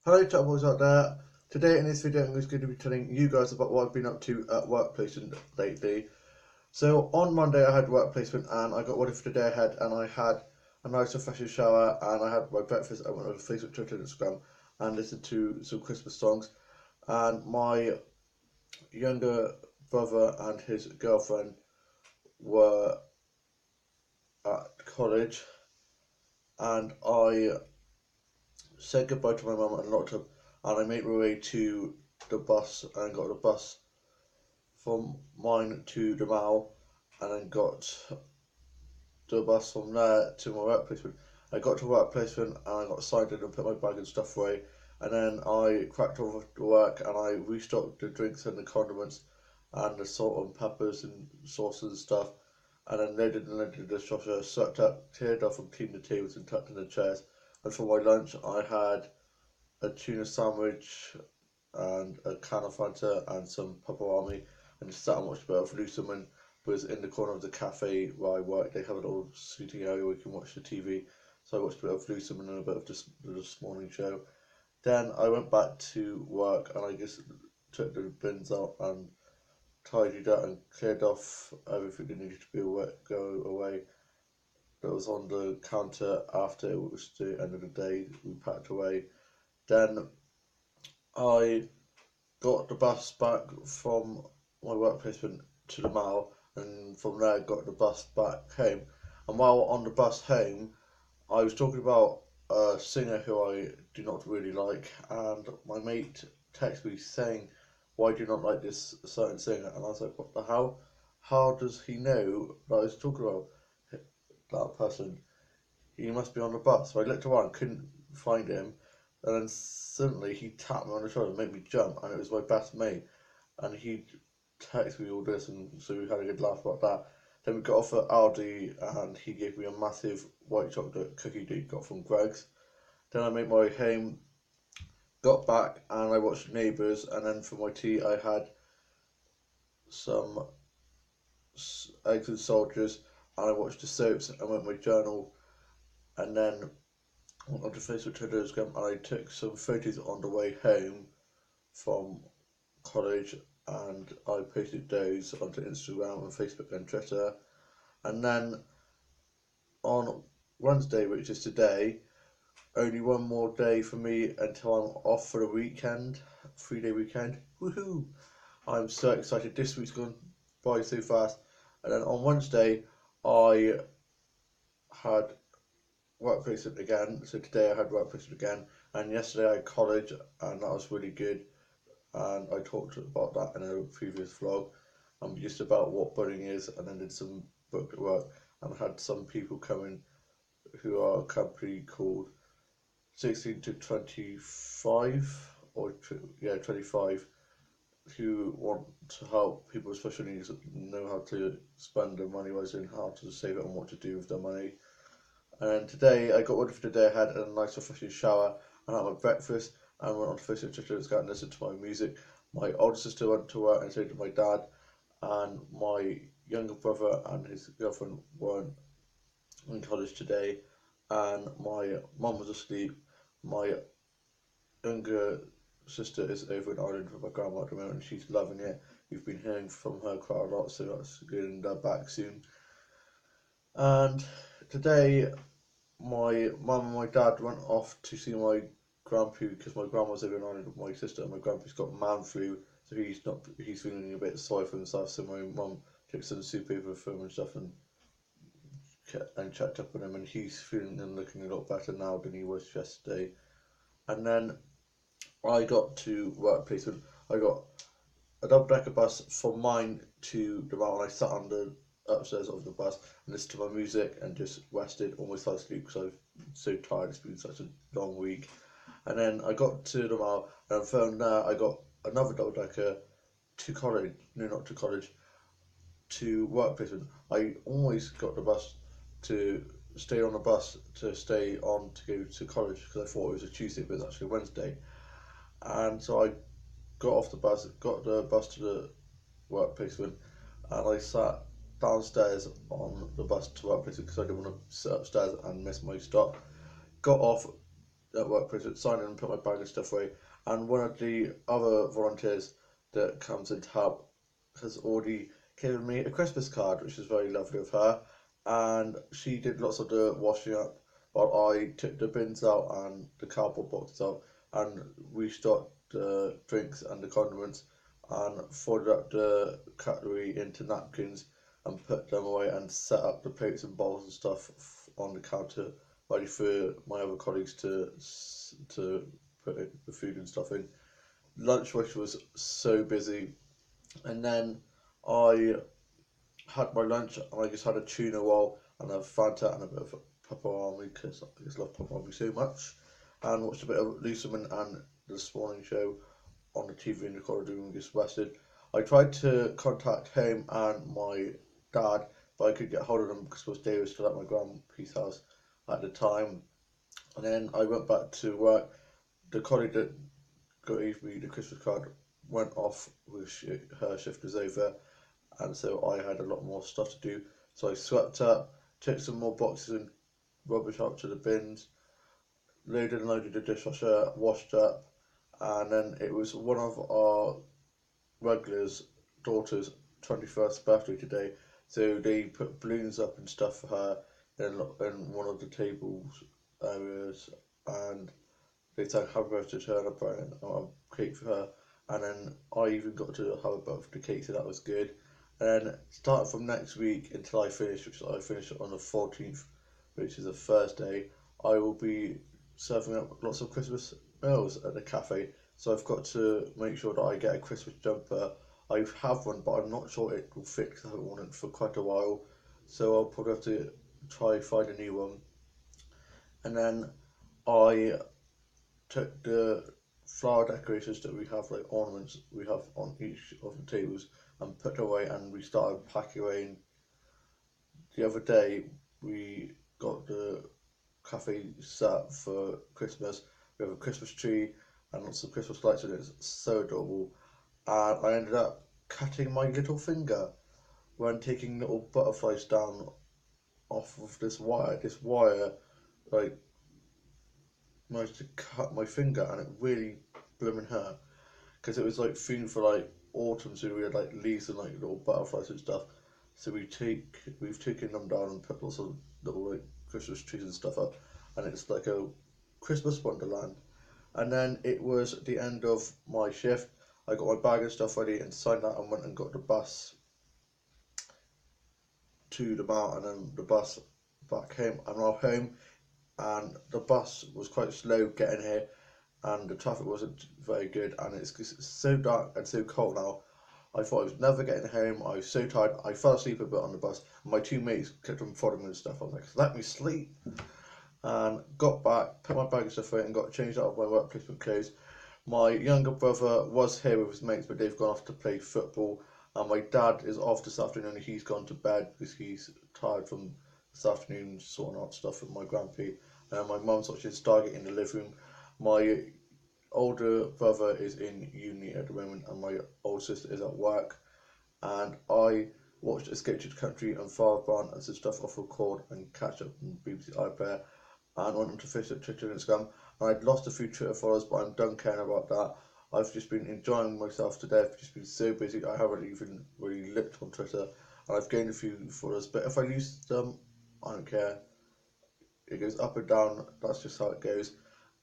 Hello chat boys out there. Today in this video I'm just going to be telling you guys about what I've been up to at work placement lately. So on Monday I had work placement and I got ready for the day ahead and I had a nice refreshing shower and I had my breakfast. I went on Facebook, Twitter and Instagram and listened to some Christmas songs, and my younger brother and his girlfriend were at college and I said goodbye to my mum and locked up, and I made my way to the bus and got the bus from mine to the Mall, and then got the bus from there to my work placement. I got to work placement and I got signed in and put my bag and stuff away, and then I cracked over to work and I restocked the drinks and the condiments and the salt and peppers and sauces and stuff, and then loaded and loaded the dishwasher, swept up, cleared off and cleaned the tables and tucked in the chairs. And for my lunch I had a tuna sandwich and a can of Fanta and some pepperoni, and just sat and watched a bit of Luciman. Was in the corner of the cafe where I work. They have a little seating area where you can watch the TV. So I watched a bit of Luciman and a bit of this morning show. Then I went back to work and I just took the bins out and tidied up and cleared off everything that needed to be go away. That was on the counter after it was the end of the day. We packed away. Then I got the bus back from my work placement to the Mall, and from there got the bus back home. And while on the bus home, I was talking about a singer who I do not really like, and my mate texted me saying, "Why do you not like this certain singer?" And I was like, "What the hell? How does he know that I was talking about that person? He must be on the bus." So I looked around, couldn't find him, and then suddenly he tapped me on the shoulder and made me jump, and it was my best mate, and he texted me all this, and so we had a good laugh about that. Then we got off at Aldi, and he gave me a massive white chocolate cookie that he got from Greg's. Then I made my way home, got back, and I watched Neighbours, and then for my tea I had some eggs and soldiers, and I watched the soaps, and went my journal, and then went onto Facebook, Twitter, Instagram, and I took some photos on the way home from college, and I posted those onto Instagram and Facebook and Twitter. And then on Wednesday, which is today, only one more day for me until I'm off for the weekend, 3 day weekend. Woohoo! I'm so excited. This week's gone by so fast. And then on Wednesday, I had work placement again. So today I had work placement again, and yesterday I had college, and that was really good. And I talked about that in a previous vlog, and just about what budding is, and then did some book work, and had some people coming who are a company called 16 to 25, or yeah, 25, who want to help people with special needs know how to spend their money wisely and how to save it and what to do with their money. And today I got ready for the day ahead and a nice refreshing shower and had my breakfast and went on to Facebook Twitter and listened to my music. My older sister went to work and stayed with my dad, and my younger brother and his girlfriend weren't in college today, and my mum was asleep. My younger sister is over in Ireland with my grandma at the moment and she's loving it. We've been hearing from her quite a lot, so that's good, and they're back soon. And today my mum and my dad went off to see my grandpa because my grandma's over in Ireland with my sister, and my grandpa's got man flu, so he's feeling a bit sorry for himself. So my mum took some soup over for him and stuff, and checked up on him, and he's feeling and looking a lot better now than he was yesterday. And then I got to work placement. I got a double decker bus from mine to the Mall, and I sat on the upstairs of the bus and listened to my music and just rested, almost fell asleep because I'm so tired. It's been such a long week. And then I got to the Mall, and from there I got another double decker to college. No, not to college, to work placement. I always got the bus to stay on the bus to stay on to go to college because I thought it was a Tuesday, but it's actually Wednesday. And so I got off the bus, got the bus to the work placement, and I sat downstairs on the bus to work placement because I didn't want to sit upstairs and miss my stop. Got off, at workplace, sign in and put my bag and stuff away. And one of the other volunteers that comes in to help has already given me a Christmas card, which is very lovely of her. And she did lots of the washing up while I took the bins out and the cardboard boxes out, and we stocked the drinks and the condiments and folded up the cutlery into napkins and put them away and set up the plates and bowls and stuff on the counter ready for my other colleagues to put the food and stuff in. Lunch rush was so busy, and then I had my lunch and I just had a tuna roll and a Fanta and a bit of pepperoni because I just love pepperoni so much, and watched a bit of Luciman and this morning show on the TV in the corridor and just rested. I tried to contact him and my dad, but I couldn't get hold of them because Dave was still at my grandpa's house at the time. And then I went back to work. The colleague that gave me the Christmas card went off with her shift was over, and so I had a lot more stuff to do. So I swept up, took some more boxes and rubbish out to the bins, loaded and loaded the dishwasher, washed up, and then it was one of our regulars' daughter's 21st birthday today, so they put balloons up and stuff for her in one of the tables areas, and they sang happy birthday to her and a cake for her, and then I even got to have a birthday cake, so that was good. And then starting from next week until I finish, which I finish on the 14th, which is a Thursday, I will be serving up lots of Christmas meals at the cafe. So I've got to make sure that I get a Christmas jumper. I have one, but I'm not sure it will fit because I haven't worn it for quite a while. So I'll probably have to try find a new one. And then I took the flower decorations that we have, like ornaments we have on each of the tables, and put away, and we started packing away. The other day we got the cafe set up for Christmas. We have a Christmas tree and lots of Christmas lights, and it's so adorable. And I ended up cutting my little finger when taking little butterflies down off of this wire. This wire, like, managed to cut my finger, and it really blooming hurt because it was like themed for like autumn, so we had like leaves and like little butterflies and stuff. So we've taken them down and put lots of little like Christmas trees and stuff up, and it's like a Christmas wonderland. And then it was the end of my shift. I got my bag and stuff ready and signed that and went and got the bus to the mount, and then the bus back home. I'm now home, and the bus was quite slow getting here, and the traffic wasn't very good, and it's so dark and so cold now. I thought I was never getting home. I was so tired. I fell asleep a bit on the bus, and my two mates kept on following me and stuff. I was like, let me sleep. And got back, put my bag and stuff away, and got changed out of my work placement clothes. My younger brother was here with his mates, but they've gone off to play football. And my dad is off this afternoon. He's gone to bed because he's tired from this afternoon sorting out stuff with my grandpa. And my mum's watching Stargate in the living room. My older brother is in uni at the moment, and my older sister is at work. And I watched Escape to the Country and Father Brown and some stuff off record and catch up on BBC iPlayer, and went onto Facebook, Twitter, and Instagram. And I'd lost a few Twitter followers, but I'm done caring about that. I've just been enjoying myself to death. Just been so busy. I haven't even really looked on Twitter, and I've gained a few followers. But if I lose them, I don't care. It goes up and down. That's just how it goes.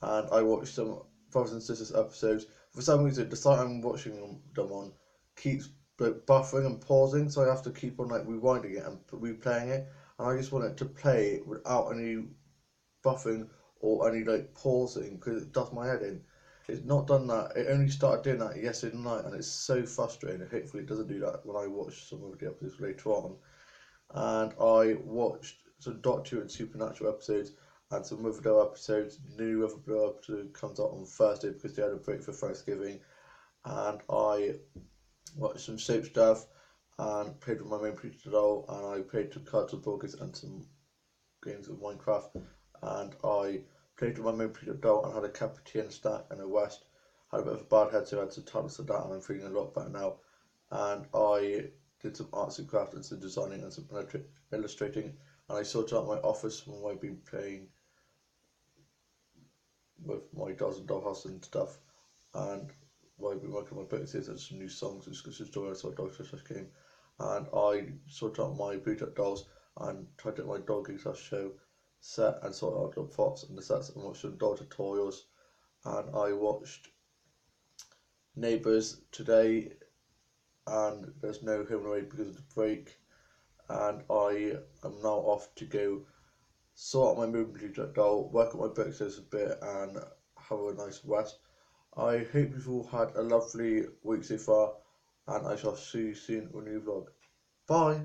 And I watched some Brothers and Sisters episodes. For some reason, the site I'm watching them on keeps buffering and pausing, so I have to keep on like rewinding it and replaying it. And I just want it to play without any buffering or any like pausing because it does my head in. It's not done that. It only started doing that yesterday night, and it's so frustrating. Hopefully, it doesn't do that when I watch some of the episodes later on. And I watched some Doctor and Supernatural episodes and some Riverdale episodes. The new Riverdale episode comes out on Thursday because they had a break for Thanksgiving. And I watched some soap stuff and played with my main preacher doll, and I played some cards and board games and some games of Minecraft. And I played with my main preacher doll and had a cup of tea and a snack and a rest. Had a bit of a bad head, so I had some tablets of that, and I'm feeling a lot better now. And I did some arts and crafts and some designing and some illustrating, and I sorted out my office when I've been playing with my dolls and dollhouse and stuff. And I've been working on my birthdays and some new songs, exclusive stories, so dog slash game. And I sorted out my boot up dolls and tried to get my doggy slash show set and sorted out the plots and the sets and watched some dog tutorials. And I watched Neighbours today, and there's no home and away because of the break. And I am now off to go sort out my movement doll, work on my birthdays a bit, and have a nice rest. I hope you've all had a lovely week so far, and I shall see you soon on a new vlog. Bye!